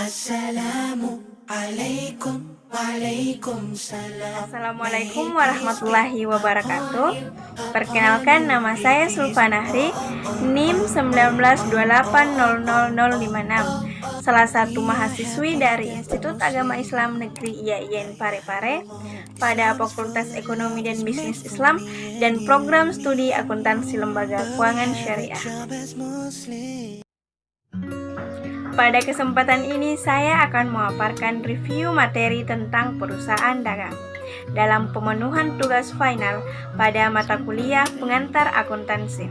Assalamualaikum. Waalaikumsalam. Assalamualaikum warahmatullahi wabarakatuh. Perkenalkan, nama saya Sulfanahri, NIM 192800056, salah satu mahasiswi dari Institut Agama Islam Negeri IAIN Parepare pada Fakultas Ekonomi dan Bisnis Islam dan Program Studi Akuntansi Lembaga Keuangan Syariah. Pada kesempatan ini saya akan memaparkan review materi tentang perusahaan dagang dalam pemenuhan tugas final pada mata kuliah pengantar akuntansi.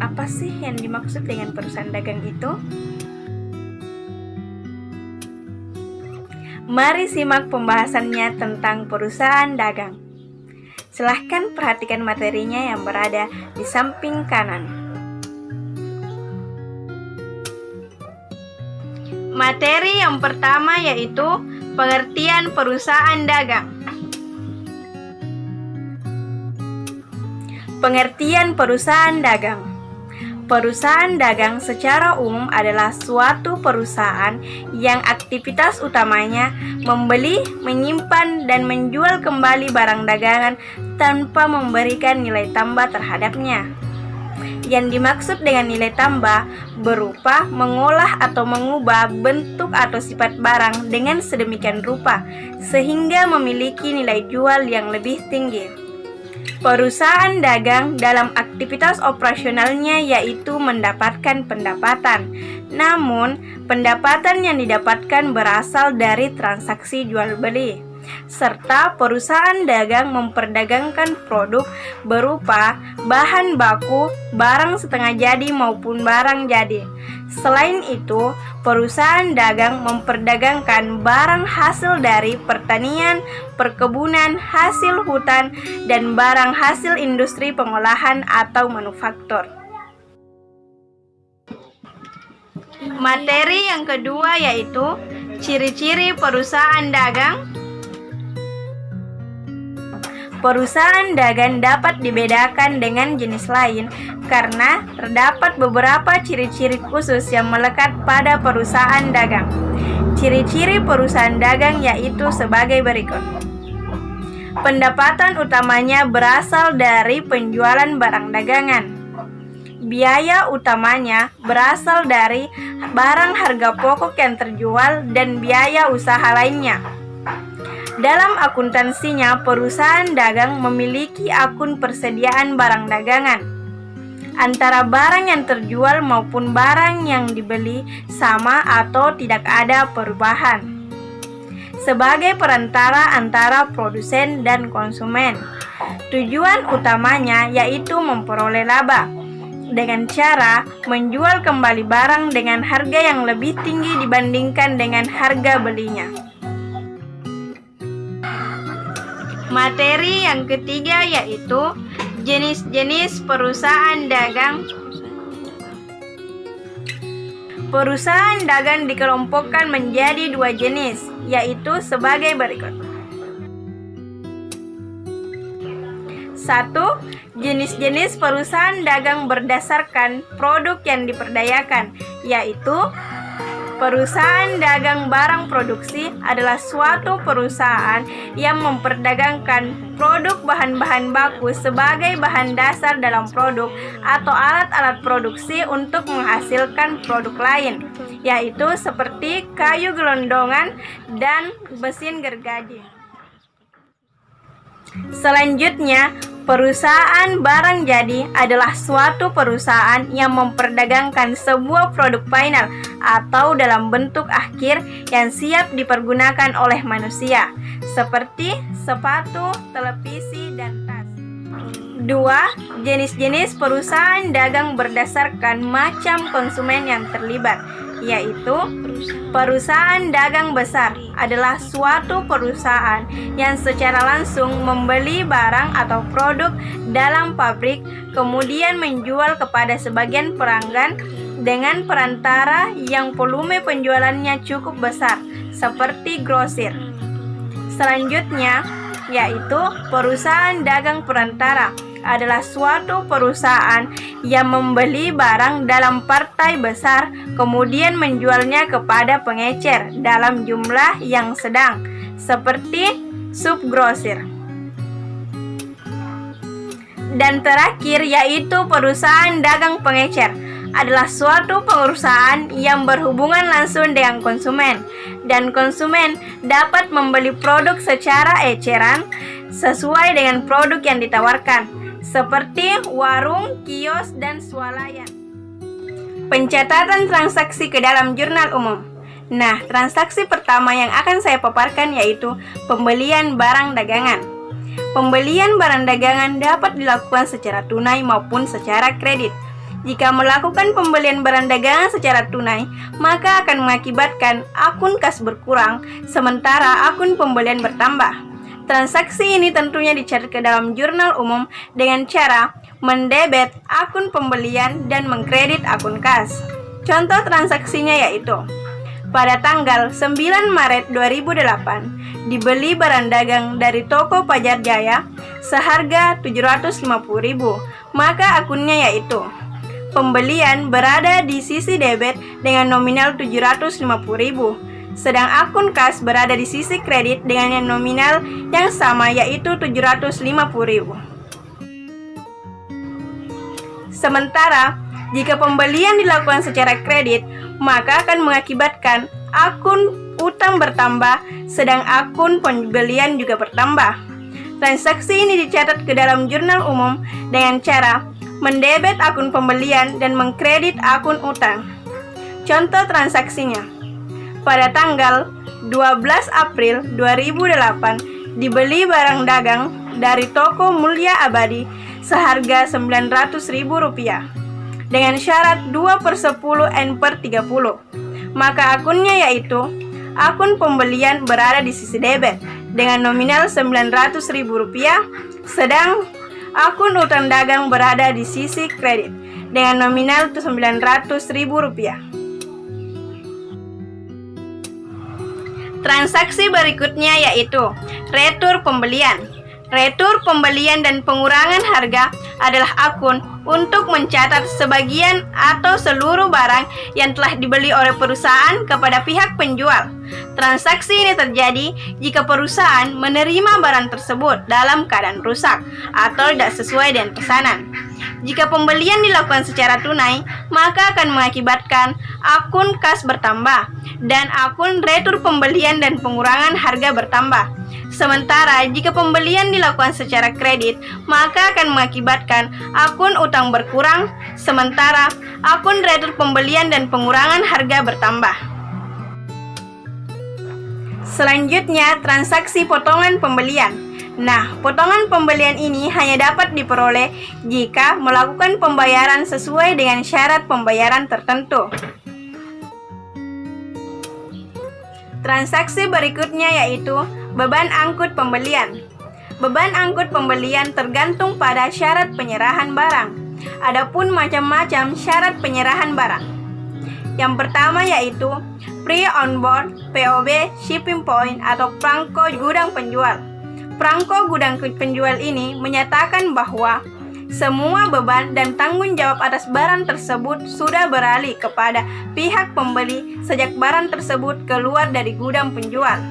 Apa sih yang dimaksud dengan perusahaan dagang itu? Mari simak pembahasannya tentang perusahaan dagang. Silahkan perhatikan materinya yang berada di samping kanan. Materi yang pertama yaitu pengertian perusahaan dagang. Pengertian perusahaan dagang. Perusahaan dagang secara umum adalah suatu perusahaan yang aktivitas utamanya membeli, menyimpan, dan menjual kembali barang dagangan tanpa memberikan nilai tambah terhadapnya. Yang dimaksud dengan nilai tambah berupa mengolah atau mengubah bentuk atau sifat barang dengan sedemikian rupa sehingga memiliki nilai jual yang lebih tinggi. Perusahaan dagang dalam aktivitas operasionalnya yaitu mendapatkan pendapatan. Namun, pendapatan yang didapatkan berasal dari transaksi jual beli. Serta perusahaan dagang memperdagangkan produk berupa bahan baku, barang setengah jadi maupun barang jadi. Selain itu, perusahaan dagang memperdagangkan barang hasil dari pertanian, perkebunan, hasil hutan, dan barang hasil industri pengolahan atau manufaktur. Materi yang kedua yaitu ciri-ciri perusahaan dagang. Perusahaan dagang dapat dibedakan dengan jenis lain karena terdapat beberapa ciri-ciri khusus yang melekat pada perusahaan dagang. Ciri-ciri perusahaan dagang yaitu sebagai berikut. Pendapatan utamanya berasal dari penjualan barang dagangan. Biaya utamanya berasal dari barang harga pokok yang terjual dan biaya usaha lainnya. Dalam akuntansinya, perusahaan dagang memiliki akun persediaan barang dagangan. Antara barang yang terjual maupun barang yang dibeli sama atau tidak ada perubahan. Sebagai perantara antara produsen dan konsumen, tujuan utamanya yaitu memperoleh laba dengan cara menjual kembali barang dengan harga yang lebih tinggi dibandingkan dengan harga belinya. Materi yang ketiga yaitu jenis-jenis perusahaan dagang. Perusahaan dagang dikelompokkan menjadi dua jenis, yaitu sebagai berikut. 1. Jenis-jenis perusahaan dagang berdasarkan produk yang diperdayakan, yaitu perusahaan dagang barang produksi adalah suatu perusahaan yang memperdagangkan produk bahan-bahan baku sebagai bahan dasar dalam produk atau alat-alat produksi untuk menghasilkan produk lain, yaitu seperti kayu gelondongan dan mesin gergaji. Selanjutnya, perusahaan barang jadi adalah suatu perusahaan yang memperdagangkan sebuah produk final atau dalam bentuk akhir yang siap dipergunakan oleh manusia, seperti sepatu, televisi, dan tas. 2. Jenis-jenis perusahaan dagang berdasarkan macam konsumen yang terlibat, yaitu perusahaan dagang besar adalah suatu perusahaan yang secara langsung membeli barang atau produk dalam pabrik, kemudian menjual kepada sebagian pelanggan dengan perantara yang volume penjualannya cukup besar, seperti grosir. Selanjutnya, yaitu perusahaan dagang perantara adalah suatu perusahaan yang membeli barang dalam partai besar kemudian menjualnya kepada pengecer dalam jumlah yang sedang, seperti subgrosir. Dan terakhir yaitu perusahaan dagang pengecer adalah suatu perusahaan yang berhubungan langsung dengan konsumen, dan konsumen dapat membeli produk secara eceran sesuai dengan produk yang ditawarkan, seperti warung, kios, dan swalayan. Pencatatan transaksi ke dalam jurnal umum. Nah, transaksi pertama yang akan saya paparkan yaitu pembelian barang dagangan. Pembelian barang dagangan dapat dilakukan secara tunai maupun secara kredit. Jika melakukan pembelian barang dagangan secara tunai, maka akan mengakibatkan akun kas berkurang, sementara akun pembelian bertambah. Transaksi ini tentunya dicatat ke dalam jurnal umum dengan cara mendebet akun pembelian dan mengkredit akun kas. Contoh transaksinya yaitu, pada tanggal 9 Maret 2008, dibeli barang dagang dari toko Pajar Jaya seharga 750.000, maka akunnya yaitu pembelian berada di sisi debit dengan nominal 750.000, sedang akun kas berada di sisi kredit dengan nominal yang sama yaitu 750.000. Sementara, jika pembelian dilakukan secara kredit, maka akan mengakibatkan akun utang bertambah, sedang akun pembelian juga bertambah. Transaksi ini dicatat ke dalam jurnal umum dengan cara mendebet akun pembelian dan mengkredit akun utang. Contoh transaksinya, pada tanggal 12 April 2008 dibeli barang dagang dari toko Mulia Abadi seharga Rp900.000 dengan syarat 2/10 N/30, maka akunnya yaitu akun pembelian berada di sisi debit dengan nominal Rp900.000, sedang akun utang dagang berada di sisi kredit dengan nominal Rp900.000. Transaksi berikutnya yaitu retur pembelian. Retur pembelian dan pengurangan harga adalah akun untuk mencatat sebagian atau seluruh barang yang telah dibeli oleh perusahaan kepada pihak penjual. Transaksi ini terjadi jika perusahaan menerima barang tersebut dalam keadaan rusak atau tidak sesuai dengan pesanan. Jika pembelian dilakukan secara tunai, maka akan mengakibatkan akun kas bertambah dan akun retur pembelian dan pengurangan harga bertambah. Sementara jika pembelian dilakukan secara kredit, maka akan mengakibatkan akun utang berkurang, sementara akun retur pembelian dan pengurangan harga bertambah. Selanjutnya, transaksi potongan pembelian. Nah, potongan pembelian ini hanya dapat diperoleh jika melakukan pembayaran sesuai dengan syarat pembayaran tertentu. Transaksi berikutnya yaitu beban angkut pembelian. Beban angkut pembelian tergantung pada syarat penyerahan barang. Adapun macam-macam syarat penyerahan barang. Yang pertama yaitu pre-on-board, POB, shipping point atau prangko gudang penjual. Prangko gudang penjual ini menyatakan bahwa semua beban dan tanggung jawab atas barang tersebut sudah beralih kepada pihak pembeli sejak barang tersebut keluar dari gudang penjual.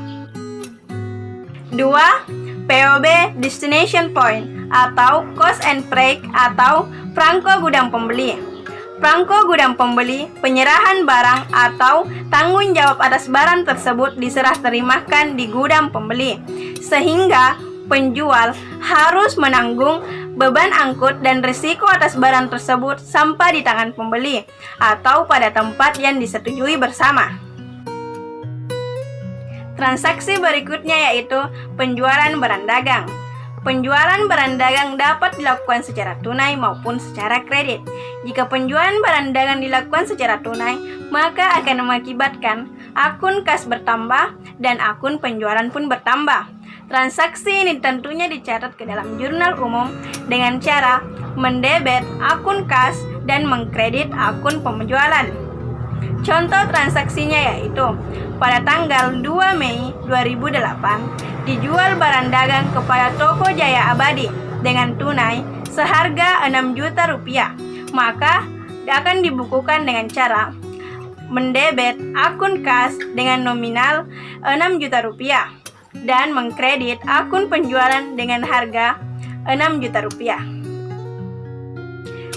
2. POB Destination Point atau Cost and Freight atau prangko gudang pembeli. Prangko gudang pembeli, penyerahan barang atau tanggung jawab atas barang tersebut diserah terimakan di gudang pembeli, sehingga penjual harus menanggung beban angkut dan risiko atas barang tersebut sampai di tangan pembeli atau pada tempat yang disetujui bersama. Transaksi berikutnya yaitu penjualan barang dagang. Penjualan barang dagang dapat dilakukan secara tunai maupun secara kredit. Jika penjualan barang dagang dilakukan secara tunai, maka akan mengakibatkan akun kas bertambah dan akun penjualan pun bertambah. Transaksi ini tentunya dicatat ke dalam jurnal umum dengan cara mendebet akun kas dan mengkredit akun penjualan. Contoh transaksinya yaitu pada tanggal 2 Mei 2008 dijual barang dagang kepada toko Jaya Abadi dengan tunai seharga 6 juta rupiah, maka akan dibukukan dengan cara mendebet akun kas dengan nominal 6 juta rupiah dan mengkredit akun penjualan dengan harga 6 juta rupiah.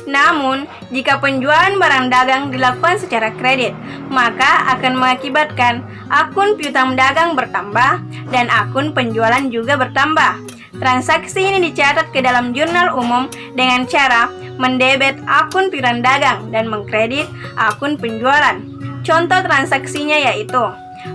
Namun, jika penjualan barang dagang dilakukan secara kredit, maka akan mengakibatkan akun piutang dagang bertambah dan akun penjualan juga bertambah. Transaksi ini dicatat ke dalam jurnal umum dengan cara mendebet akun piutang dagang dan mengkredit akun penjualan. Contoh transaksinya yaitu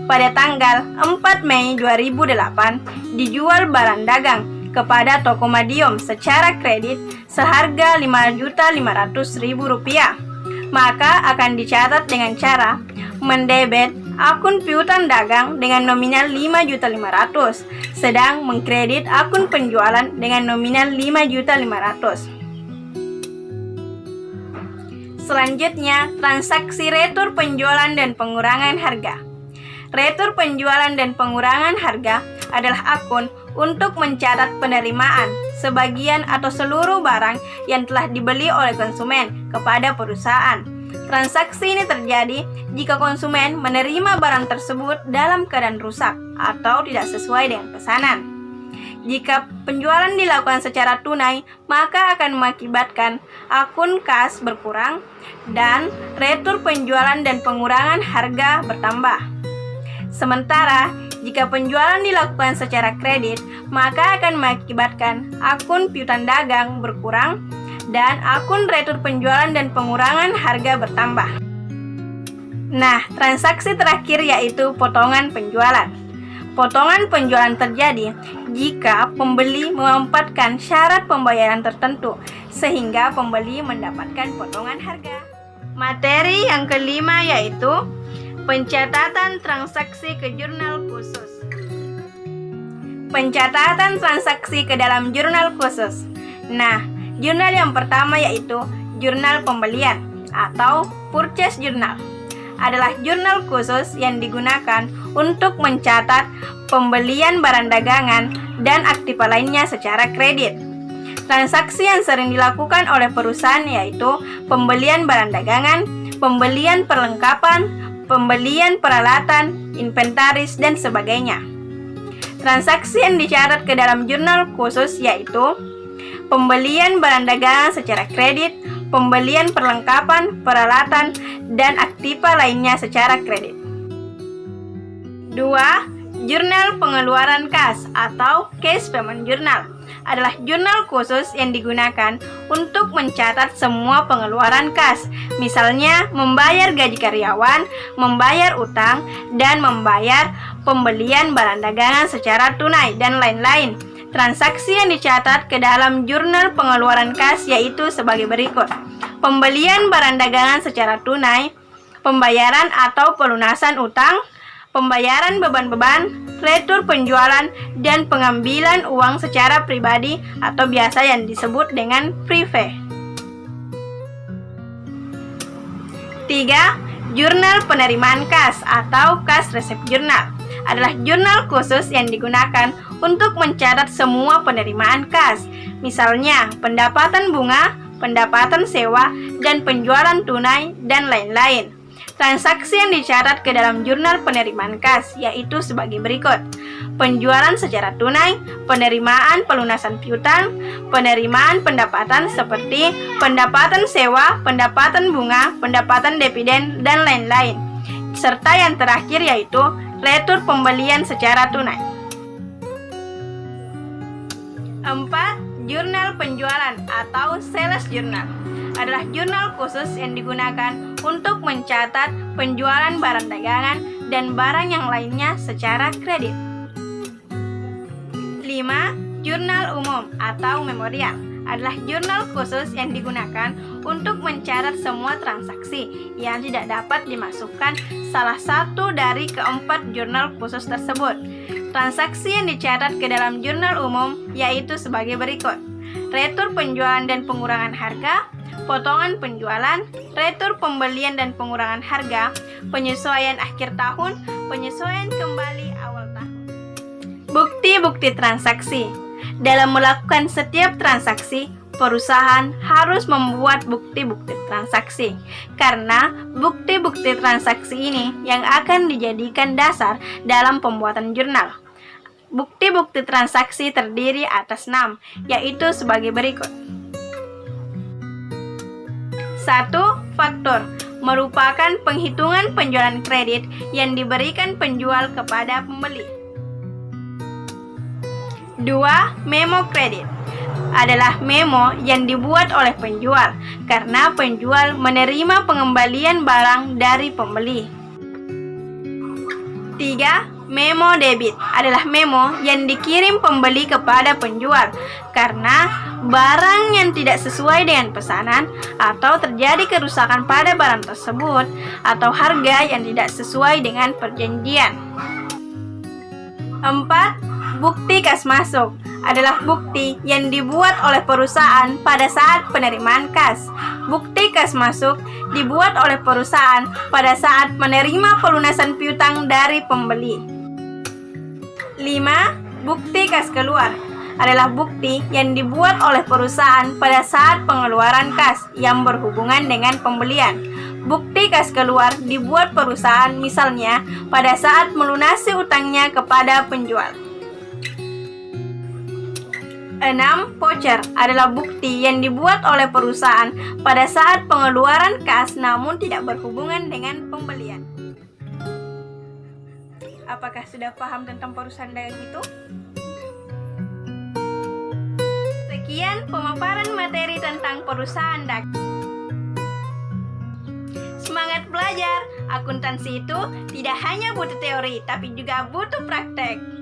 pada tanggal 4 Mei 2008 dijual barang dagang kepada toko Madiom secara kredit seharga Rp5.500.000, maka akan dicatat dengan cara mendebet akun piutang dagang dengan nominal Rp5.500.000, sedang mengkredit akun penjualan dengan nominal Rp5.500.000. Selanjutnya, transaksi retur penjualan dan pengurangan harga. Retur penjualan dan pengurangan harga adalah akun untuk mencatat penerimaan sebagian atau seluruh barang yang telah dibeli oleh konsumen kepada perusahaan. Transaksi ini terjadi jika konsumen menerima barang tersebut dalam keadaan rusak atau tidak sesuai dengan pesanan. Jika penjualan dilakukan secara tunai, maka akan mengakibatkan akun kas berkurang dan retur penjualan dan pengurangan harga bertambah. Sementara, jika penjualan dilakukan secara kredit, maka akan mengakibatkan akun piutang dagang berkurang dan akun retur penjualan dan pengurangan harga bertambah. Nah, transaksi terakhir yaitu potongan penjualan. Potongan penjualan terjadi jika pembeli memanfaatkan syarat pembayaran tertentu sehingga pembeli mendapatkan potongan harga. Materi yang kelima yaitu pencatatan transaksi ke jurnal khusus. Pencatatan transaksi ke dalam jurnal khusus. Nah, jurnal yang pertama yaitu jurnal pembelian atau purchase journal. Adalah jurnal khusus yang digunakan untuk mencatat pembelian barang dagangan dan aktiva lainnya secara kredit. Transaksi yang sering dilakukan oleh perusahaan yaitu pembelian barang dagangan, pembelian perlengkapan, pembelian peralatan, inventaris, dan sebagainya. Transaksi yang dicatat ke dalam jurnal khusus yaitu pembelian barang dagangan secara kredit, pembelian perlengkapan, peralatan, dan aktiva lainnya secara kredit. 2. Jurnal pengeluaran kas atau cash payment journal adalah jurnal khusus yang digunakan untuk mencatat semua pengeluaran kas, misalnya membayar gaji karyawan, membayar utang, dan membayar pembelian barang dagangan secara tunai, dan lain-lain. Transaksi yang dicatat ke dalam jurnal pengeluaran kas yaitu sebagai berikut: pembelian barang dagangan secara tunai, pembayaran atau pelunasan utang, pembayaran beban-beban, retur penjualan, dan pengambilan uang secara pribadi atau biasa yang disebut dengan prive. 3. Jurnal penerimaan kas atau cash receipt journal adalah jurnal khusus yang digunakan untuk mencatat semua penerimaan kas, misalnya pendapatan bunga, pendapatan sewa, dan penjualan tunai, dan lain-lain. Transaksi yang dicatat ke dalam jurnal penerimaan kas yaitu sebagai berikut: penjualan secara tunai, penerimaan pelunasan piutang, penerimaan pendapatan seperti pendapatan sewa, pendapatan bunga, pendapatan dividen, dan lain-lain. Serta yang terakhir yaitu retur pembelian secara tunai. 4. Jurnal penjualan atau sales journal adalah jurnal khusus yang digunakan untuk mencatat penjualan barang dagangan dan barang yang lainnya secara kredit. 5. Jurnal umum atau memorial adalah jurnal khusus yang digunakan untuk mencatat semua transaksi yang tidak dapat dimasukkan salah satu dari keempat jurnal khusus tersebut. Transaksi yang dicatat ke dalam jurnal umum yaitu sebagai berikut: retur penjualan dan pengurangan harga, potongan penjualan, retur pembelian dan pengurangan harga, penyesuaian akhir tahun, penyesuaian kembali awal tahun. Bukti-bukti transaksi. Dalam melakukan setiap transaksi, perusahaan harus membuat bukti-bukti transaksi, karena bukti-bukti transaksi ini yang akan dijadikan dasar dalam pembuatan jurnal. Bukti-bukti transaksi terdiri atas 6, yaitu sebagai berikut. 1. Faktur merupakan penghitungan penjualan kredit yang diberikan penjual kepada pembeli. 2. Memo kredit adalah memo yang dibuat oleh penjual karena penjual menerima pengembalian barang dari pembeli. 3. Memo debit adalah memo yang dikirim pembeli kepada penjual karena barang yang tidak sesuai dengan pesanan atau terjadi kerusakan pada barang tersebut atau harga yang tidak sesuai dengan perjanjian. 4. Bukti kas masuk adalah bukti yang dibuat oleh perusahaan pada saat penerimaan kas. Bukti kas masuk dibuat oleh perusahaan pada saat menerima pelunasan piutang dari pembeli. 5. Bukti kas keluar adalah bukti yang dibuat oleh perusahaan pada saat pengeluaran kas yang berhubungan dengan pembelian. Bukti kas keluar dibuat perusahaan misalnya pada saat melunasi utangnya kepada penjual. 6. Voucher adalah bukti yang dibuat oleh perusahaan pada saat pengeluaran kas namun tidak berhubungan dengan pembelian. Apakah sudah paham tentang perusahaan dagang itu? Sekian pemaparan materi tentang perusahaan dagang. Semangat belajar! Akuntansi itu tidak hanya butuh teori, tapi juga butuh praktek.